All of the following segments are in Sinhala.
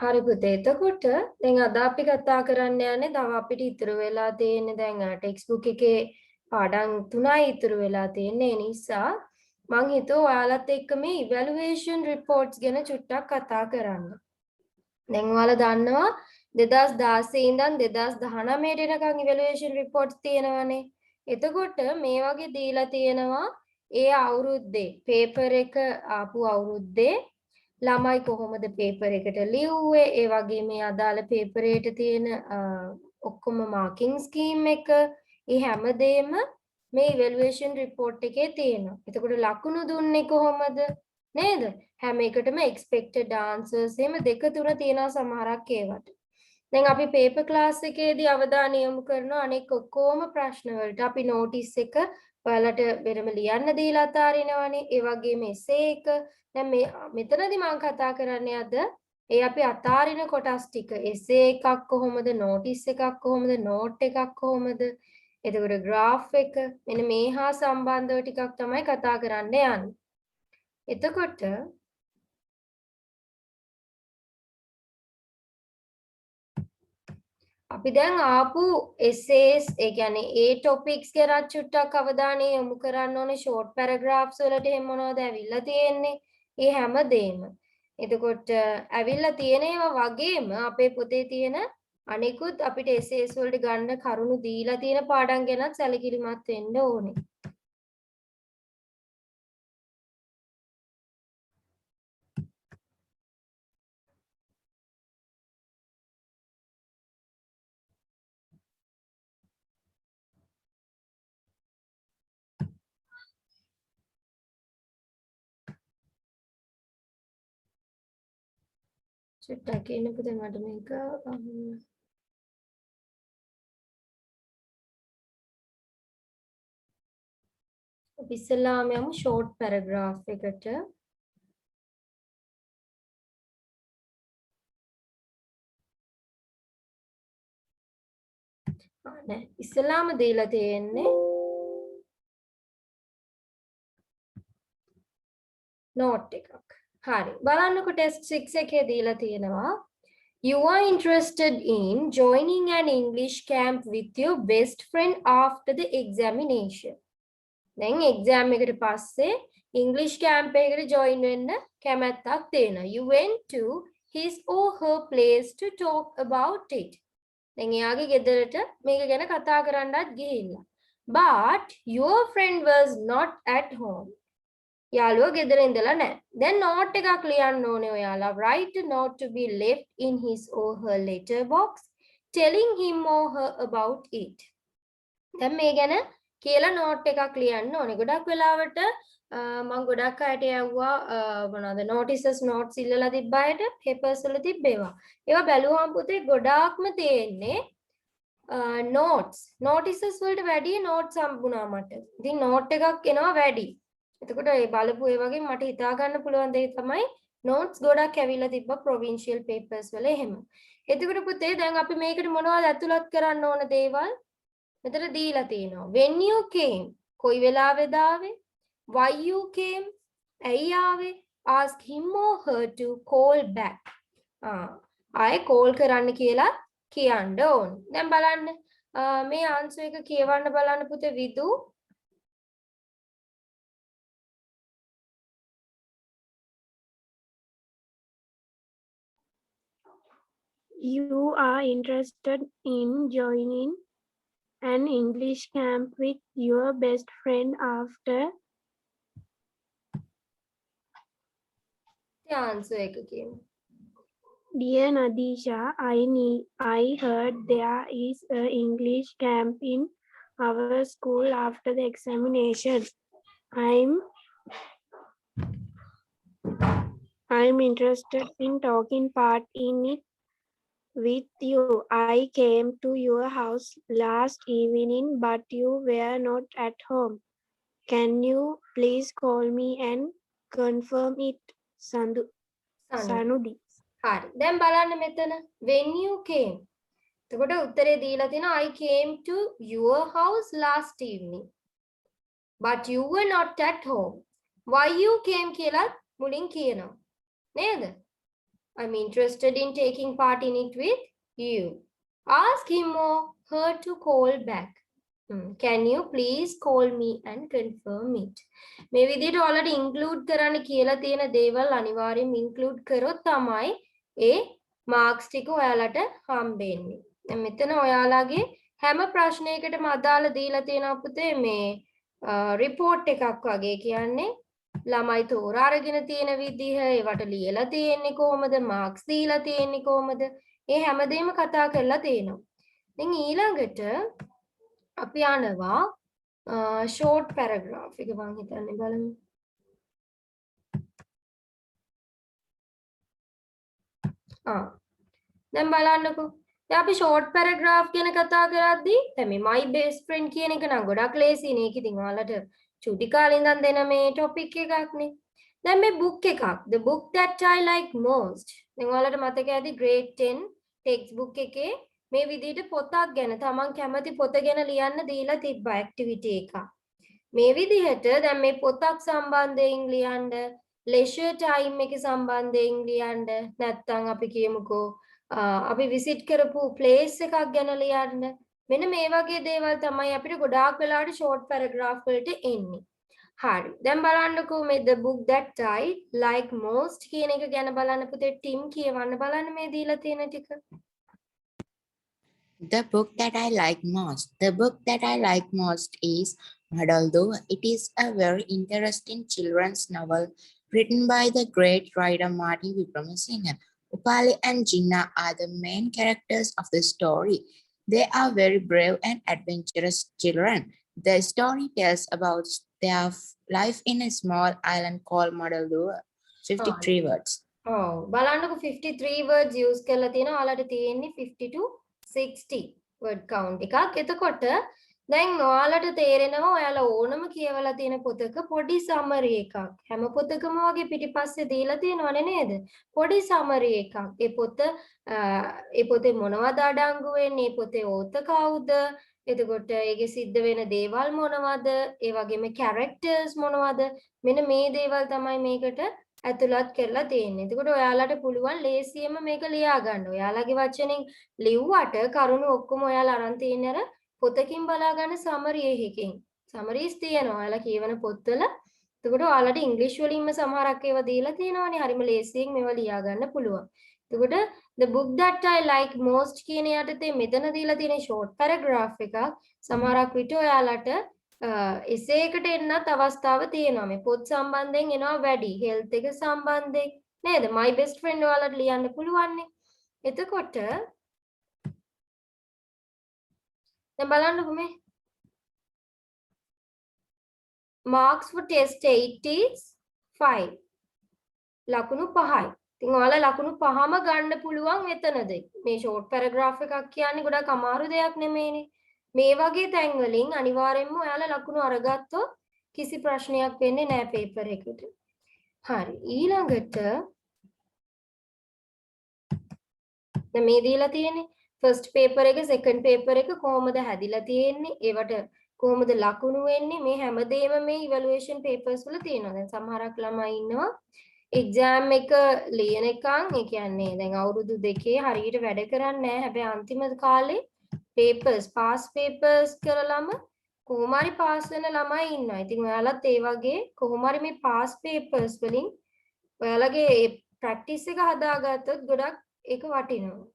හරි පුතේ. එතකොට දැන් අද අපි කතා කරන්න යන්නේ තව අපිට ඉතුරු වෙලා තියෙන්නේ දැන් ටෙක්ස්ට් බුක් එකේ පාඩම් 3යි ඉතුරු වෙලා තියෙන්නේ. ඒ නිසා මං හිතුවා ඔයාලත් එක්ක මේ ඉවැලුවේෂන් රිපෝට්ස් ගැන චුට්ටක් කතා කරන්න. දැන් ඔයාලා දන්නවා 2016 ඉඳන් 2019 වෙනකන් ඉවැලුවේෂන් රිපෝට්ස් තියෙනවානේ. එතකොට මේ වගේ දීලා තියෙනවා ඒ අවුරුද්දේ පේපර් එක ආපු අවුරුද්දේ ළමයි කොහොමද පේපර් එකට ලිව්වේ ඒ වගේ මේ අදාළ පේපර් එකට තියෙන ඔක්කොම මාකින් ස්කීම් එක ඒ හැමදේම මේ ඉවැලුවේෂන් රිපෝට් එකේ තියෙනවා. එතකොට ලකුණු දුන්නේ කොහොමද? නේද? හැම එකටම expected answers එහෙම දෙක තුන තියෙනවා සමහරක් ඒවට. දැන් අපි පේපර් ක්ලාස් එකේදී අවධානය යොමු කරන අනෙක් ඔක්කොම ප්‍රශ්න වලට අපි නෝටිස් එක ඔයාලට වෙනම ලියන්න දීලා අතාරිනවනේ. ඒ වගේම එසේ එක දැන් මෙතනදී මම කතා කරන්නේ අද ඒ අපි අතාරින කොටස් ටික එසේ එකක් කොහොමද නෝටිස් එකක් කොහොමද නෝට් එකක් කොහොමද එතකොට graph එක මෙන්න මේ හා සම්බන්ධව ටිකක් තමයි කතා කරන්න යන්නේ. එතකොට අපි දැන් ආපු essays ඒ කියන්නේ ඒ topics ගැන චුට්ටක් අවධානය යොමු කරන්න ඕනේ short paragraphs වලට එහෙම මොනවද ඇවිල්ලා තියෙන්නේ ඒ හැමදේම. එතකොට ඇවිල්ලා තියෙන ඒවා වගේම අපේ පොතේ තියෙන අනිකුත් අපිට essays වලට ගන්න කරුණු දීලා තියෙන පාඩම් ගැනත් සැලකිලිමත් වෙන්න ඕනේ. චුට්ටක් එන්නකෝ දැන් මට මේක අපි ඉස්සෙල්ලාම යමු short paragraph එකට. නෑ ඉස්සෙල්ලාම දීලා තියෙන්නේ note එකක්. හරි. බලන්නකො test 6 එකේ දීලා තියෙනවා you are interested in joining an English camp with your best friend after the examination. දැන් exam එකට පස්සේ English camp එකකට join වෙන්න කැමැත්තක් තියෙනවා. You went to his or her place to talk about it. දැන් එයාගේ ගෙදරට මේක ගැන කතා කරන්නත් ගිහිල්ලා. But your friend was not at home. යාළුවා ගෙදර ඉඳලා නැහැ. දැන් note එකක් ලියන්න ඕනේ ඔයාලා. Write a note to be left in his or her letter box telling him or her about it. දැන් මේ ගැන කියලා note එකක් ලියන්න ඕනේ. ගොඩක් වෙලාවට මම ගොඩක් අයට යවුවා මොනවද notices notes ඉල්ලලා තිබ්බ අයට papers වල තිබ්බේවා. ඒවා බැලුවාම පුතේ ගොඩාක්ම තියෙන්නේ notes. notices වලට වැඩිය notes හම්බුණා මට. ඉතින් note එකක් එනවා වැඩි. එතකොට ඒ බලපු ඒ වගේ මට හිතා ගන්න පුළුවන් දේ තමයි notes ගොඩක් ඇවිල්ලා තිබ්බ provincial papers වල එහෙම. එතකොට පුතේ දැන් අපි මේකට මොනවද ඇතුළත් කරන්න ඕන දේවල් මෙතන දීලා තියෙනවා. when you came කොයි වෙලාවෙද ආවේ? why you came ඇයි ආවේ? ask him or her to call back. ආයේ call කරන්න කියලා කියන්න ඕන. දැන් බලන්න මේ answer එක කියවන්න බලන්න පුතේ විදු. You are interested in joining an English camp with your best friend after the answer එක කියමු. Dear Nadisha, I heard there is an English camp in our school after the examination. I'm interested in taking part in it with you. I came to your house last evening, but you were not at home. Can you please call me and confirm it, Sanudi? හරි. දැන් බලන්න මෙතන when you came. එතකොට උත්තරේ දීලා තියෙනවා I came to your house last evening. But you were not at home. Why you came කියලා මුලින් කියනවා. නේද? I'm interested in taking part in it with you. Ask him or her to call back. Can you please call me and confirm it? මේ විදිහට already include කරන්න කියලා තියෙන දේවල් අනිවාර්යෙන් include කරොත් තමයි ඒ marks ටික ඔයාලට හම්බෙන්නේ. දැන් මෙතන ඔයාලගේ හැම ප්‍රශ්නයකටම අදාළ දීලා තියෙනවා පුතේ මේ report එකක් වගේ කියන්නේ ළමයි තෝරා අරගෙන තියෙන විදිහ ඒවට ලියලා තියෙන්නේ කොහොමද marks දීලා තියෙන්නේ කොහොමද ඒ හැමදේම කතා කරලා තියෙනවා. දැන් ඊළඟට අපි යනවා short paragraph එක මම හිතන්නේ බලමු. දැන් බලන්නකෝ. දැන් අපි short paragraph ගැන කතා කරද්දී දැන් මේ my best friend කියන එක නම් ගොඩක් ලේසියි නේ. ඒක ඉතින් ඔයාලට චුටි කාලේ ඉඳන් දෙන මේ topic එකක්නේ. දැන් මේ book එකක් the book that I like most. දැන් ඔයාලට මතක ඇති grade 10 textbook එකේ මේ විදිහට පොතක් ගැන තමන් කැමති පොත ගැන ලියන්න දීලා තිබ්බා activity එකක්. මේ විදිහට දැන් මේ පොතක් සම්බන්ධයෙන් ලියන්න leisure time එකේ සම්බන්ධයෙන් ලියන්න නැත්නම් අපි කියමුකෝ අපි visit කරපු place එකක් ගැන ලියන්න මෙන්න මේ වගේ දේවල් තමයි අපිට ගොඩාක් වෙලාවට short paragraph වලට එන්නේ. හරි. දැන් බලන්නකෝ මේ the book that I like most කියන එක ගැන බලන්න පුතේ ටිම් කියවන්න බලන්න මේ දීලා තියෙන ටික. The book that I like most. The book that I like most is Madaldo. It is a very interesting children's novel written by the great writer Martin Vikramasinghe. Upali and Jinnah are the main characters of the story. They are very brave and adventurous children. The story tells about their life in a small island called Madaldo. 53 words. බලන්නකො 53 words use කරලා තියෙනවා. ඔයාලට තියෙන්නේ 50 to 60 word count එකක්. එතකොට දැන් ඔයාලට තේරෙනවා ඔයාලා ඕනම කියවලා තියෙන පොතක පොඩි summary එකක්. හැම පොතකම වගේ පිටිපස්සේ දීලා තියෙනවනේ නේද? පොඩි summary එකක්. ඒ පොතේ මොනවද අඩංගු වෙන්නේ? ඒ පොතේ author කවුද? එතකොට ඒකේ සිද්ධ වෙන දේවල් මොනවද? ඒ වගේම characters මොනවද? මෙන්න මේ දේවල් තමයි මේකට ඇතුළත් කරලා තියෙන්නේ. එතකොට ඔයාලට පුළුවන් ලේසියෙන්ම මේක ලියා ගන්න. ඔයාලගේ වචනෙන් ලිව්වට කරුණු ඔක්කොම ඔයාලා අරන් තියෙන්නේ අර පොතකින් බලා ගන්න summary එකකින්. summaries තියෙනවා ඔයාලා කියවන පොත්වල. එතකොට ඔයාලට ඉංග්‍රීසි වලින්ම සමහරක් ඒවා දීලා තියෙනවානේ. හරිම ලේසියෙන් මේවා ලියා ගන්න පුළුවන්. එතකොට the book that I like most කියන යටතේ මෙතන දීලා තියෙන short paragraph එකක් සමහරක් විට ඔයාලට essay එකට එන්නත් අවස්ථාව තියෙනවා. මේ පොත් සම්බන්ධයෙන් එනවා වැඩි. health එක සම්බන්ධයෙන් නේද? my best friend ඔයාලට ලියන්න පුළුවන් නේ. එතකොට දැන් බලන්නකො මේ marks for test 8 is 5. ලකුණු 5යි. ඉතින් ඔයාලා ලකුණු 5ම ගන්න පුළුවන් මෙතනදී. මේ short paragraph එකක් කියන්නේ ගොඩක් අමාරු දෙයක් නෙමෙයිනේ. මේ වගේ තැන් වලින් අනිවාර්යෙන්ම ඔයාලා ලකුණු අරගත්තොත් කිසි ප්‍රශ්නයක් වෙන්නේ නැහැ පේපර් එකට. හරි. ඊළඟට දැන් මේ දීලා තියෙන්නේ first paper එක second paper එක කොහොමද හැදිලා තියෙන්නේ? ඒවට කොහොමද ලකුණු වෙන්නේ? මේ හැමදේම මේ evaluation papers වල තියෙනවා. දැන් සමහරක් ළමයි ඉන්නවා exam එක ලියනකම් ඒ කියන්නේ දැන් අවුරුදු දෙකේ හරියට වැඩ කරන්නේ නැහැ. හැබැයි අන්තිම කාලේ papers pass papers කරලම කොහොම හරි pass වෙන ළමයි ඉන්නවා. ඉතින් ඔයාලත් ඒ වගේ කොහොම හරි මේ pass papers වලින් ඔයාලගේ practice එක හදාගත්තොත් ගොඩක් ඒක වටිනවා.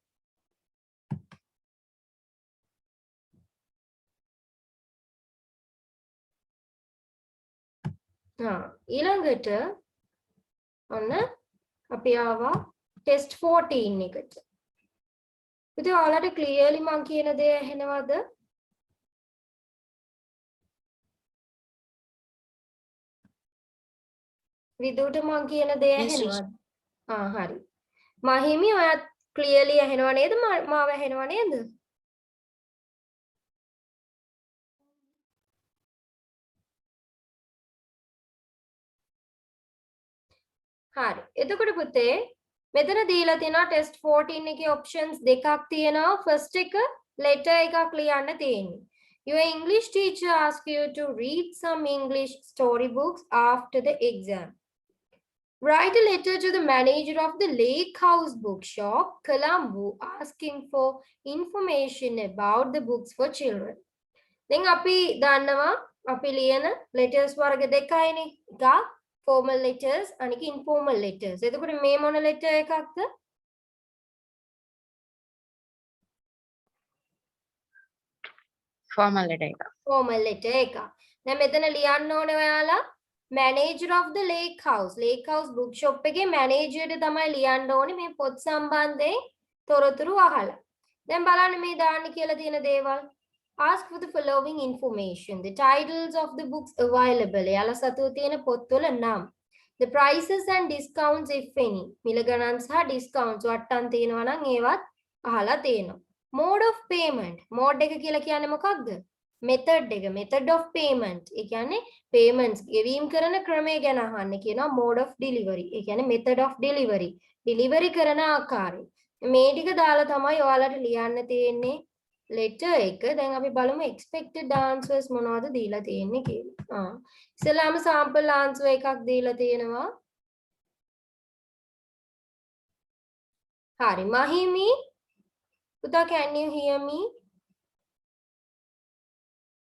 ඊළඟට ඔන්න අපි ආවා test 14 එකට. ඉතින් ඔයාලට clearly මම කියන දේ ඇහෙනවද? විදුට මම කියන දේ ඇහෙනවද? හරි. මහිමි ඔයාත් clearly ඇහෙනව නේද? මාව ඇහෙනව නේද? හරි. එතකොට පුතේ මෙතන දීලා තියෙනවා test 14 එකේ options දෙකක් තියෙනවා. first එක letter එකක් ලියන්න තියෙන්නේ. Your English teacher asks you to read some English storybooks after the exam. Write a letter to the manager of the Lake House Bookshop, Colombo, asking for information about the books for children. Then අපි දන්නවා අපි ලියන letters වර්ග දෙකයිනේ. එකක් formal letters අනික informal letters. එතකොට මේ මොන letter එකක්ද? Formal letter එක. Formal letter එකක්. දැන් මෙතන ලියන්න ඕනේ ඔයාලා manager of the lake house bookshop එකේ manager ට තමයි ලියන්න ඕනේ මේ පොත් සම්බන්ධයෙන් තොරතුරු අහලා. දැන් බලන්න මේ දාන්න කියලා තියෙන දේවල්. Ask for the following information. The titles of the books available. එයාලා සතුව තියෙන පොත්වල නම්. The prices and discounts if any. මිල ගණන් සහ discounts වට්ටම් තියෙනවා නම් ඒවත් අහලා තියෙනවා. Mode of payment. Mode එක කියලා කියන්නේ මොකක්ද? Method එක. Method of payment. ඒ කියන්නේ payments ගෙවීම් කරන ක්‍රමය ගැන අහන්න කියනවා mode of delivery. ඒ කියන්නේ method of delivery. delivery කරන ආකාරය. මේ ටික දාලා තමයි ඔයාලට ලියන්න තියෙන්නේ letter එක. දැන් අපි බලමු expected answers මොනවද දීලා තියෙන්නේ කියලා. ඉස්සෙල්ලාම sample answer එකක් දීලා තියෙනවා. හරි. මහිමි පුතා, can you hear me?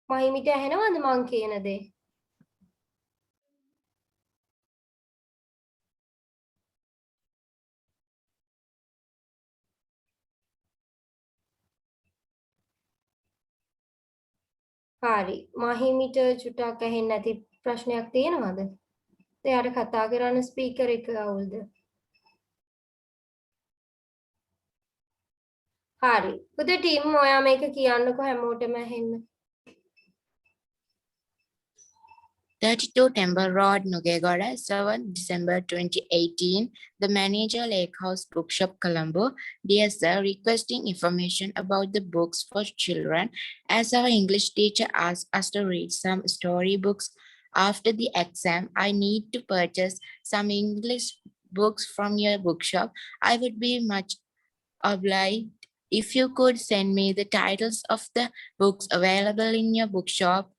මහිමිට ඇහෙනවද මං කියන දේ? හරි. මහිමිට චුට්ටක් ඇහෙන්නේ නැති ප්‍රශ්නයක් තියෙනවද? එයාට කතා කරන්න ස්පීකර් එක අවුල්ද? හරි. පුතේ ටීම් ඔයා මේක කියන්නකෝ හැමෝටම ඇහෙන්න. 32 Temple Road, Nugegoda, 7 December 2018. The manager, Lake House Bookshop, Colombo. Dear sir, requesting information about the books for children. As our English teacher asked us to read some storybooks after the exam, I need to purchase some English books from your bookshop. I would be much obliged if you could send me the titles of the books available in your bookshop,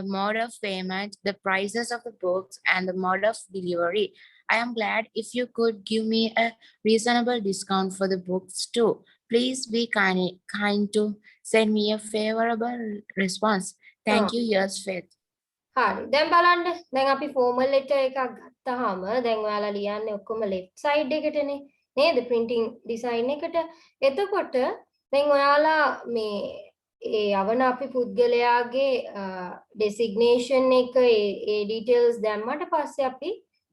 mode of payment, the prices of the books, and the mode of delivery. I am glad if you could give me a reasonable discount for the books too. Please be kind to send me a favorable response. Thank you, yours, Faith. හරි. දැන් බලන්න. දැන් අපි formal letter එකක් ගත්තාම දැන් ඔයාලා ලියන්නේ ඔක්කොම left side එකටනේ. නේද? printing design එකට. එතකොට දැන් ඔයාලා මේ ඒ යවන අපි පුද්ගලයාගේ designation එක ඒ details දැම්මට පස්සේ අපි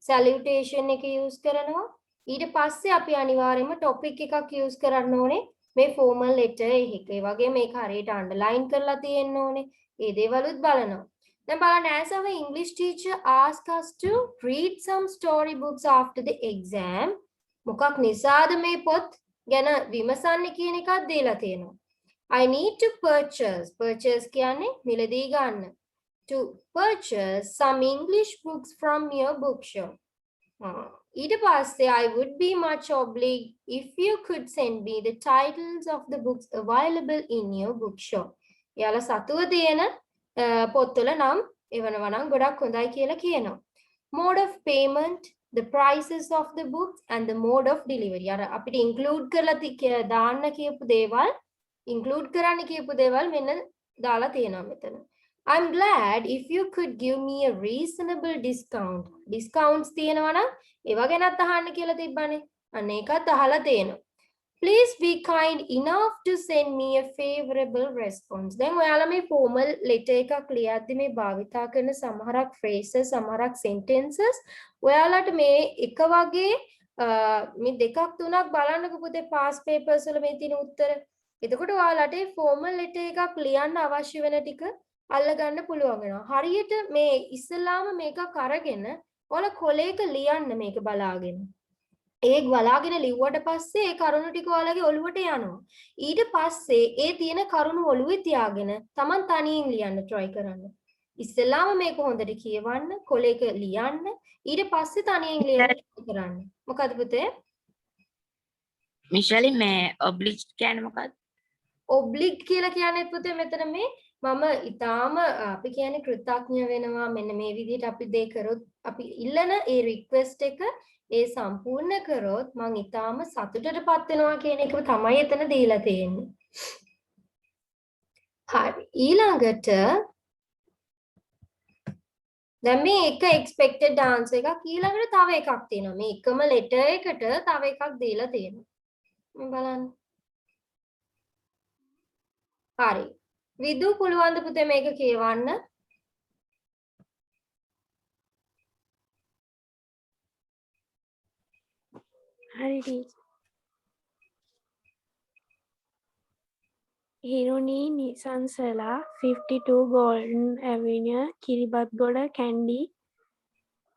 salutation එක use කරනවා. ඊට පස්සේ අපි අනිවාර්යයෙන්ම topic එකක් use කරන්න ඕනේ මේ formal letter එක. ඒ වගේ මේක හරියට underline කරලා තියෙන්න ඕනේ. ඒ දේවලුත් බලනවා. දැන් බලන්න, as our English teacher asked us to read some storybooks after the exam. මොකක් නිසාද මේ පොත් ගැන විමසන්න කියන එකක් දීලා තියෙනවා. I need to purchase කියන්නේ මිලදී ගන්න. To purchase some English books from your bookshop. ඊට පස්සේ I would be much obliged if you could send me the titles of the books available in your bookshop. යාලා සතුව තියෙන පොත්වල නම් එවනවා නම් ගොඩක් හොඳයි කියලා කියනවා. Mode of payment, the prices of the books, and the mode of delivery. අර අපිට include කරලා දාන්න කියපු දේවල් include කරන්න කියපු දේවල් මෙන්න දාලා තියෙනවා මෙතන. I'm glad if you could give me a reasonable discount. Discounts තියෙනවා නම් ඒවා ගැනත් අහන්න කියලා තිබ්බනේ. අන්න ඒකත් අහලා තියෙනවා. Please be kind enough to send me a favorable response. දැන් ඔයාලා මේ formal letter එකක් ලියද්දි මේ භාවිතා කරන සමහරක් phrases සමහරක් sentences ඔයාලට මේ එක වගේ මේ දෙකක් තුනක් බලන්නකෝ පුතේ past papers වල මේ තියෙන උත්තර. එතකොට ඔයාලට formal letter එකක් ලියන්න අවශ්‍ය වෙන ටික අල්ලගන්න පුළුවන් වෙනවා. හරියට මේ ඉස්සෙල්ලාම මේකක් අරගෙන ඔයාලා කොලේක ලියන්න මේක බලාගෙන. ඒක බලාගෙන ලිව්වට පස්සේ ඒ කරුණු ටික ඔයාලගේ ඔළුවට යනවා. ඊට පස්සේ ඒ තියෙන කරුණු ඔළුවේ තියාගෙන Taman තනියෙන් ලියන්න try කරන්න. ඉස්සෙල්ලාම මේක හොඳට කියවන්න, කොලේක ලියන්න, ඊට පස්සේ තනියෙන් ලියන්න try කරන්න. මොකද පුතේ? මිෂලි මේ obliged කියන්නේ මොකක්ද? obliged කියලා කියන්නේ පුතේ මෙතන මේ මම ඊටාම අපි කියන්නේ කෘතඥ වෙනවා මෙන්න මේ විදිහට අපි දේ කරොත් අපි ඉල්ලන ඒ රික්වෙස්ට් එක ඒ සම්පූර්ණ කරොත් මම ඊටාම සතුටටපත් වෙනවා කියන එක තමයි එතන දීලා තියෙන්නේ. හරි ඊළඟට දැන් මේ එක expected answer එකක් ඊළඟට තව එකක් තියෙනවා. මේ එකම letter එකට තව එකක් දීලා තියෙනවා. මේ බලන්න. හරි. විදු පුළුවන් ද පුතේ මේක කියවන්න? Hari teacher. Hiruni Nisansala, 52 Golden Avenue, Kiribathgoda, Kandy,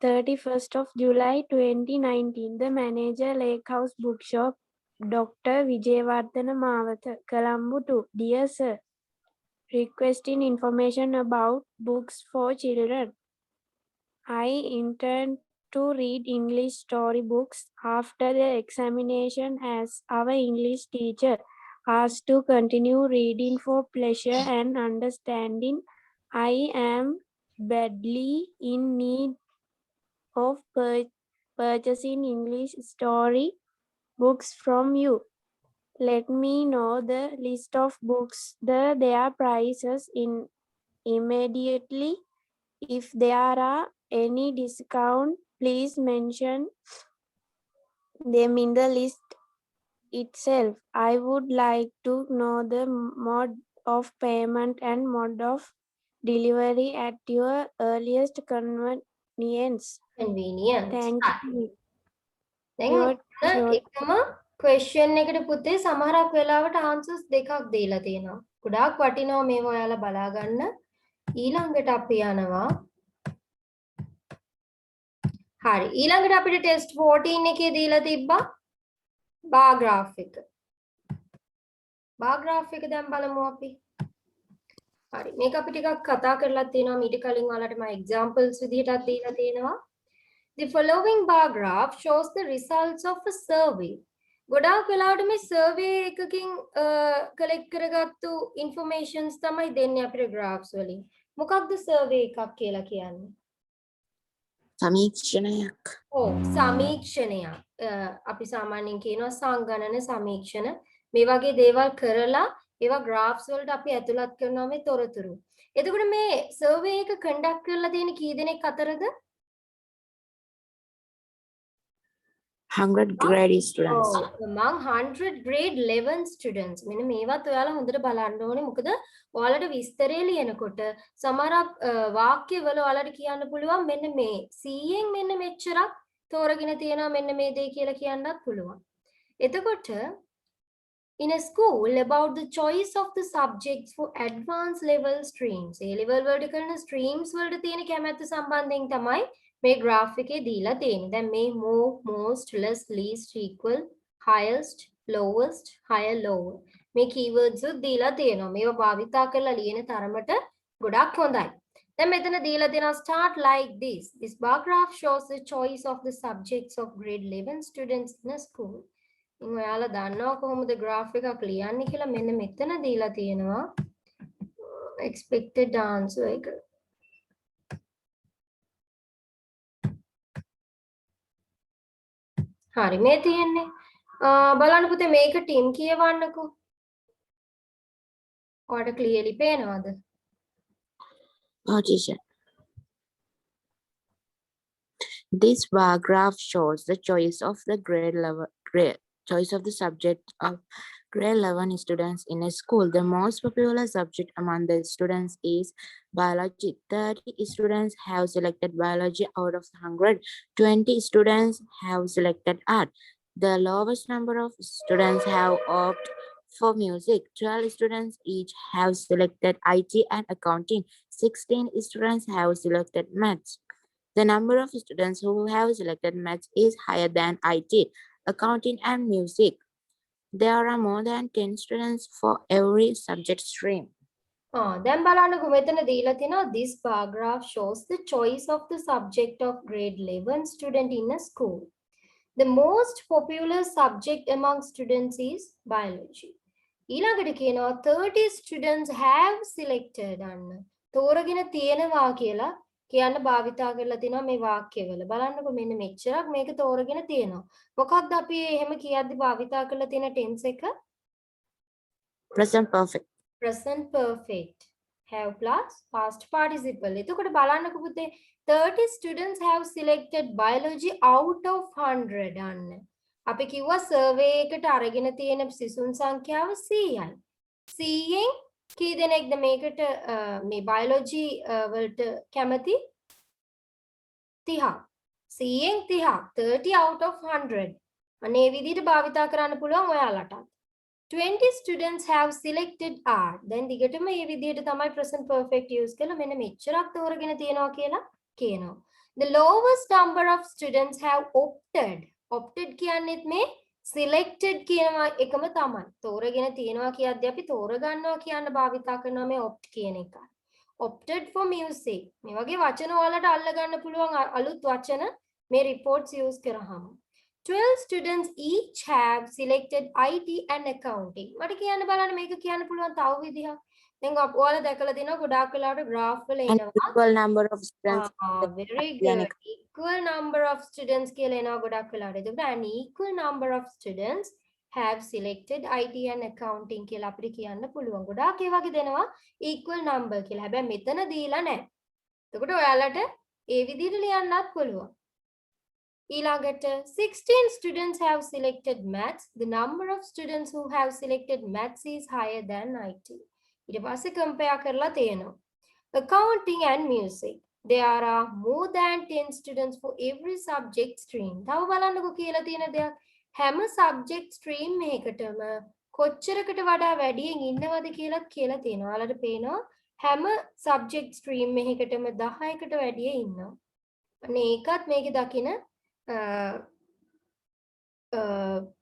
31st of July 2019. The manager, Lake House Bookshop, Dr. Vijayawardena Mawatha, Colombo 2. Dear sir, requesting information about books for children. I intend to read English storybooks after the examination as our English teacher asked to continue reading for pleasure and understanding. I am badly in need of purchasing English story books from you. Let me know the list of books, their prices immediately. If there are any discount, please mention them in the list itself. I would like to know the mode of payment and mode of delivery at your earliest convenience. convenient. Thank you. දැන් Your එකම question එකට පුතේ සමහරක් වෙලාවට answers දෙකක් දීලා තියෙනවා. ගොඩාක් වටිනවා මේව ඔයාලා බලා ගන්න. ඊළඟට අපි යනවා. හරි. ඊළඟට අපිට test 14 එකේ දීලා තිබ්බා bar graph එක. bar graph එක දැන් බලමු අපි. හරි. මේක අපි ටිකක් කතා කරලා තියෙනවා මීට කලින් ඔයාලට මම examples විදිහටත් දීලා තියෙනවා. The following bar graph shows the results of a survey. ගොඩාක් වෙලාවට මේ survey එකකින් collect කරගත්තු informations තමයි දෙන්නේ අපිට graphs වලින්. මොකක්ද survey එකක් කියලා කියන්නේ? සමීක්ෂණයක්. ඔව් සමීක්ෂණයක්. අපි සාමාන්‍යයෙන් කියනවා සංගණන සමීක්ෂණ. මේ වගේ දේවල් කරලා ඒවා graphs වලට අපි ඇතුළත් කරනවා මේ තොරතුරු. එතකොට මේ survey එක conduct කරලා තියෙන කී දෙනෙක් අතරද? 100 grade students. among 100 grade 11 students. මෙන්න මේවත් ඔයාලා හොඳට බලන්න ඕනේ. මොකද ඔයාලට විස්තරය ලියනකොට සමහරක් වාක්‍යවල ඔයාලට කියන්න පුළුවන් මෙන්න මේ 100න් මෙන්න මෙච්චරක් තෝරගෙන තියෙනවා මෙන්න මේ දේ කියලා කියන්නත් පුළුවන්. එතකොට in a school about the choice of the subjects for advanced level streams. A level වලට කරන streams වලට තියෙන කැමැත්ත සම්බන්ධයෙන් තමයි මේ graph එකේ දීලා තියෙන්නේ. දැන් මේ more, most, less, least, equal, highest, lowest, higher, lower. මේ keywords උත් දීලා තියෙනවා. මේවා භාවිතා කරලා ලියන තරමට ගොඩක් හොඳයි. දැන් මෙතන දීලා තියෙනවා start like this. This bar graph shows the choice of the subjects of grade 11 students in a school. ඉතින් ඔයාලා දන්නවා කොහොමද graph එකක් ලියන්නේ කියලා. මෙන්න මෙතන දීලා තියෙනවා expected answer එක. හරි මේ තියෙන්නේ බලන්න පුතේ මේක ටීම් කියවන්නකෝ. ඔයාලට ක්ලියර්ලි පේනවද? Oh, teacher. This bar graph shows the choice of the choice of the subject of grade 11 students in a school. The most popular subject among the students is biology. 30 students have selected biology out of 100. 20 students have selected art. The lowest number of students have opted for music. 12 students each have selected IT and accounting. 16 students have selected maths. The number of students who have selected maths is higher than IT, accounting and music. There are more than 10 students for every subject stream. දැන් බලන්නකෝ මෙතන දීලා තියෙනවා this bar graph shows the choice of the subject of grade 11 student in a school. The most popular subject among students is biology. ඊළඟට කියනවා 30 students have selected අන්න. තෝරගෙන තියෙනවා කියලා කියන්න භාවිතා කරලා තිනවා මේ වාක්‍යවල. බලන්නකො මෙන්න මෙච්චරක් මේක තෝරගෙන තියෙනවා. මොකක්ද අපි එහෙම කියද්දි භාවිතා කරලා තියෙන tense එක? Present perfect. present perfect. have plus past participle. එතකොට බලන්නකො පුතේ 30 students have selected biology out of 100 අන්න. අපි කිව්වා සර්වේ එකට අරගෙන තියෙන සිසුන් සංඛ්‍යාව 100යි. 100න් කී දෙනෙක්ද මේකට මේ බයොලොජි වලට කැමති? 30. 100න් 30. 30 out of 100. අනේ විදිහට භාවිතා කරන්න පුළුවන් ඔයාලට. 20 students have selected art. දැන් දිගටම මේ විදිහට තමයි present perfect use කරලා මෙන්න මෙච්චරක් තෝරගෙන තියනවා කියලා කියනවා. The lowest number of students have opted. opted කියන්නේත් මේ selected කියනවා එකම තමයි. තෝරගෙන තියනවා කියද්දී අපි තෝරගන්නවා කියන්න භාවිතා කරනවා මේ opt කියන එක. opted for music. මේ වගේ වචන වලට අල්ල ගන්න පුළුවන් අලුත් වචන මේ reports use කරාම. 12 students each have selected IT and accounting. මට කියන්න බලන්න මේක කියන්න පුළුවන් තව විදිහක්. දැන් ඔයාලා දැකලා තියෙනවා ගොඩාක් වෙලාවට graph වල And එනවා. equal number of students. Very good. Equal number of students කියලා එනවා ගොඩක් වෙලාවට. ඒකට an equal number of students have selected IT and accounting කියලා අපිට කියන්න පුළුවන්. ගොඩාක් ඒ වගේ දෙනවා equal number කියලා. හැබැයි මෙතන දීලා නැහැ. එතකොට ඔයාලට ඒ විදිහට ලියන්නත් පුළුවන්. ඊළඟට 16 students have selected maths. The number of students who have selected maths is higher than IT. ඊට පස්සේ compare කරලා තියෙනවා. Accounting and music. There are more than 10 students for every subject stream. තව බලන්නකෝ කියලා තියෙන දෙයක්. හැම subject stream එකකටම කොච්චරකට වඩා වැඩියෙන් ඉන්නවද කියලා තියෙනවා. ඔයාලට පේනවා හැම subject stream එකකටම 10කට වැඩිය ඉන්නවා. අනේ ඒකත් මේකේ දකින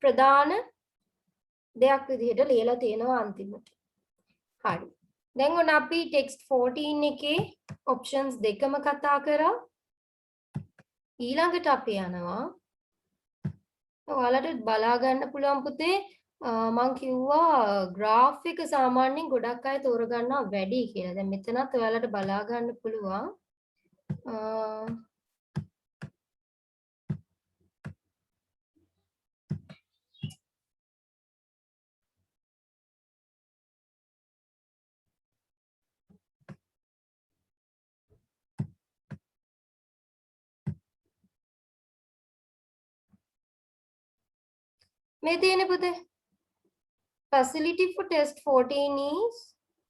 ප්‍රධාන දෙයක් විදිහට ලියලා තියෙනවා අන්තිමට. හරි. දැන් ඔන්න අපි text 14 එකේ options දෙකම කතා කරා. ඊළඟට අපි යනවා. ඔයාලට බලා ගන්න පුළුවන් පුතේ මම කිව්වා graph එක සාමාන්‍යයෙන් ගොඩක් අය තෝරගන්නවා වැඩි කියලා. දැන් මෙතනත් ඔයාලට බලා ගන්න පුළුවන්. මේ තියෙන පුතේ facility for test 14 is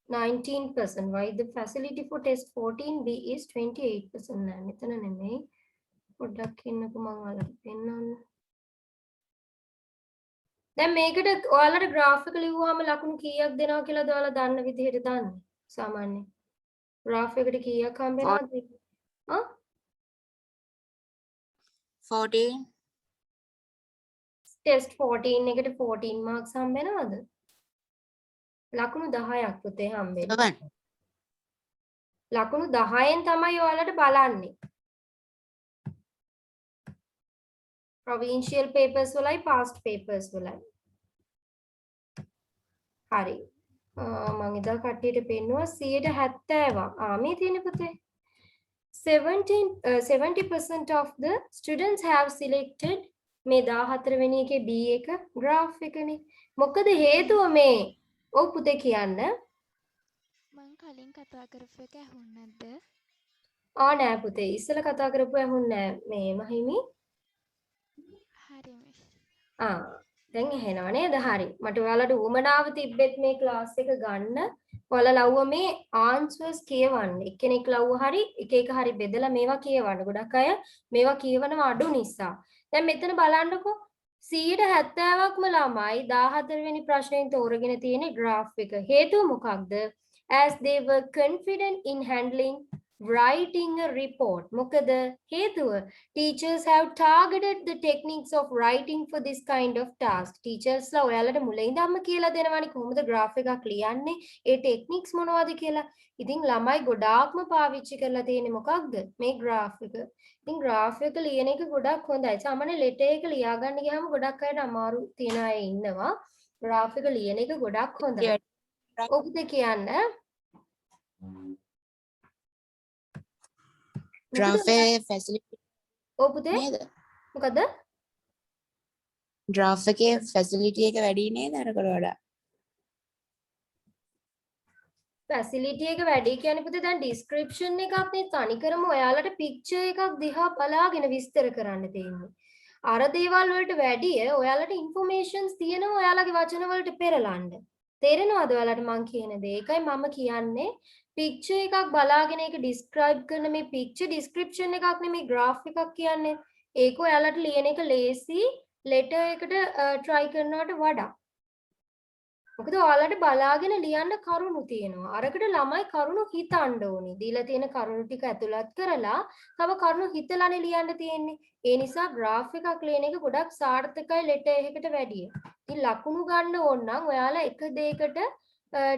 19%. Why the facility for test 14B is 28%? නෑ මෙතන නෙමෙයි. පොඩ්ඩක් ඉන්නකෝ මම ඔයාලට පෙන්නන්න. දැන් මේකට ඔයාලට graph එක ලිව්වම ලකුණු කීයක් දෙනවා කියලාද ඔයාලා දන්න විදිහට දන්නේ? සාමාන්‍යයෙන් graph එකට කීයක් හම්බ වෙනවද? 14. test 14 එකට 14 marks හම්බ වෙනවද? ලකුණු 10ක් පුතේ හම්බ වෙනවා. 7. ලකුණු 10න් තමයි ඔයාලට බලන්නේ. provincial papers වලයි past papers වලයි. හරි. මම ඉදා කට්ටියට පෙන්නුවා 70ක්. මේ තියෙන පුතේ 70% of the students have selected මේ 14 වෙනි එකේ B එක graph එකනේ. මොකද හේතුව මේ? ඔව් පුතේ කියන්න. මං කලින් කතා කරපු එක ඇහුන්නේ නැද්ද? නෑ පුතේ. ඉස්සෙල්ලා කතා කරපුව ඇහුන්නේ නෑ මේ මහිමි. හරි මිස්. දැන් ඇහෙනව නේද? හරි. මට ඔයාලට උවමනාව තිබ්බෙත් මේ ක්ලාස් එක ගන්න. ඔයාලා ලව්ව මේ answers කියවන්න. එක්කෙනෙක් ලව්ව හරි එක එක හරි බෙදලා මේවා කියවන්න. ගොඩක් අය මේවා කියවනවා අඩු නිසා. දැන් මෙතන බලන්නකෝ 70%ක්ම ළමයි 14 වෙනි ප්‍රශ්නයෙන් තෝරගෙන තියෙන graph එක. හේතුව මොකක්ද? As they were confident in handling writing a report. මොකද හේතුව? Teachers have targeted the techniques of writing for this kind of task. Teachers ලා ඔයාලට මුලින්දම කියලා දෙනවනේ කොහොමද graph එකක් ලියන්නේ, ඒ techniques මොනවද කියලා. ඉතින් ළමයි ගොඩාක්ම පාවිච්චි කරලා තියෙන්නේ මොකක්ද? මේ graph එක. ඉතින් graph එක ලියන එක ගොඩක් හොඳයි. සාමාන්‍ය letter එක ලියා ගන්න ගියාම ගොඩක් අයට අමාරු තියන අය ඉන්නවා. graph එක ලියන එක ගොඩක් හොඳයි. ඔව් පුතේ කියන්න. Draft facility ඔව් පුතේ නේද? මොකද? Draft එකේ facility එක වැඩි නේද අරකට වඩා? facility එක වැඩි කියන්නේ පුතේ දැන් description එකක් නේ තනිකරම ඔයාලට picture එකක් දිහා බලාගෙන විස්තර කරන්න තියෙන්නේ. අර දේවල් වලට වැඩිය ඔයාලට informations තියෙනවා ඔයාලගේ වචන වලට පෙරලන්න. තේරෙනවද ඔයාලට මං කියන දේ? ඒකයි මම කියන්නේ picture එකක් බලාගෙන ඒක describe කරන මේ picture description එකක් නෙමෙයි graph එකක් කියන්නේ. ඒක ඔයාලට ලියන එක ලේසි letter එකට try කරනවට වඩා. මොකද ඔයාලට බලාගෙන ලියන්න කරුණු තියෙනවා. අරකට ළමයි කරුණු හිතන්න ඕනේ. දීලා තියෙන කරුණු ටික ඇතුළත් කරලා තව කරුණු හිතලානේ ලියන්න තියෙන්නේ. ඒ නිසා graph එකක් ලියන එක ගොඩක් සාර්ථකයි letter එකකට වැඩිය. ඉතින් ලකුණු ගන්න ඕන නම් ඔයාලා එක දෙයකට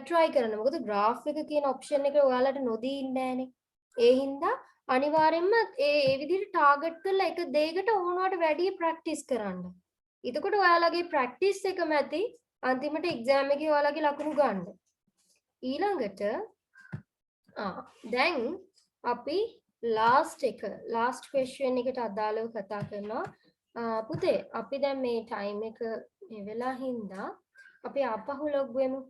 try කරන්න. මොකද graph එක කියන option එක ඔයාලට නොදී ඉන්නේ නැහනේ. ඒ හින්දා අනිවාර්යෙන්ම ඒ විදිහට target කරලා එක දෙයකට ඕනවට වැඩිය practice කරන්න. එතකොට ඔයාලගේ practice එක මැති අන්තිමට එක්සෑම් එකේ ඔයාලගේ ලකුණු ගන්න. ඊළඟට දැන් අපි last question එකට අදාළව කතා කරනවා. පුතේ අපි දැන් මේ time එක මේ වෙලා හින්දා අපි ආපහු log වෙමු.